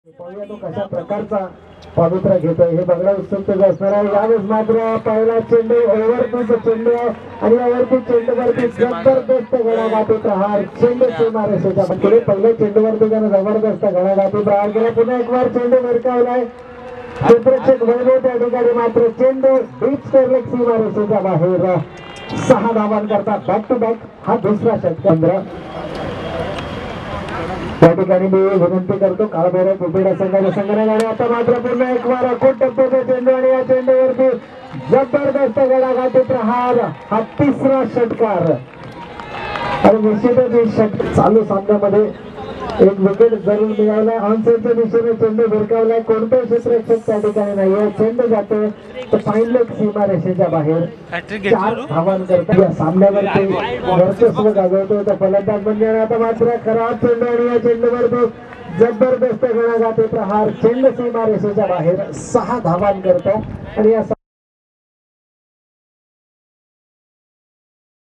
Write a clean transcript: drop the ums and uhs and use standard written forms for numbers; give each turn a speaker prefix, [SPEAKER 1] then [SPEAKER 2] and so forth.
[SPEAKER 1] पाहूया तो कशा प्रकारचा पवित्रा घेतोय हे बघणं उत्सुकतेचं असणार आहे. यावेळेस मात्र पहिला चेंडू ओव्हरपीच चेंडू आणि ओव्हरपीच चेंडूवरती जबरदस्त गळाघाती प्रहार चेंडू सीमारेषेच्या पुढे पहिल्या चेंडूवरती त्यानं जबरदस्त गळाघाती प्रहार केला. पुन्हा एक वार चेंडू भिरकावलाय. क्षेत्ररक्षक वैभव त्या ठिकाणी मात्र चेंडू डीप स्क्वेअर सीमारेषेच्या बाहेर 6 धावांकरता बॅक टू बॅक हा दुसरा षटकांध्र. त्या ठिकाणी मी विनंती करतो काळभैरव पुपेडा संघाने आता मात्र पुन्हा एक वार अकोट टप्प्याचा चेंडू आणि या चेंडूवरती जबरदस्त गळाघाती प्रहार हा तिसरा षटकार. आणि निश्चितच हे षटक चालू सामन्यामध्ये एक विकेट जरूर मिळाला. ऑनसाइडच्या दिशेने चेंडू भिरकावलाय. कोणताही क्षेत्ररक्षक त्या ठिकाणी नाहीये. चेंडू जातोय तर फाईन सीमारेषेच्या बाहेर 4 धावांकरता या सामन्यावरती वर्चस्व गाजवतोय तर फलंदाज म्हणजे. आता मात्र खराब चेंडू आणि या चेंडूवरती जबरदस्त गळाघाती प्रहार चेंडू सीमारेषेच्या बाहेर 6 धावांकरता आणि या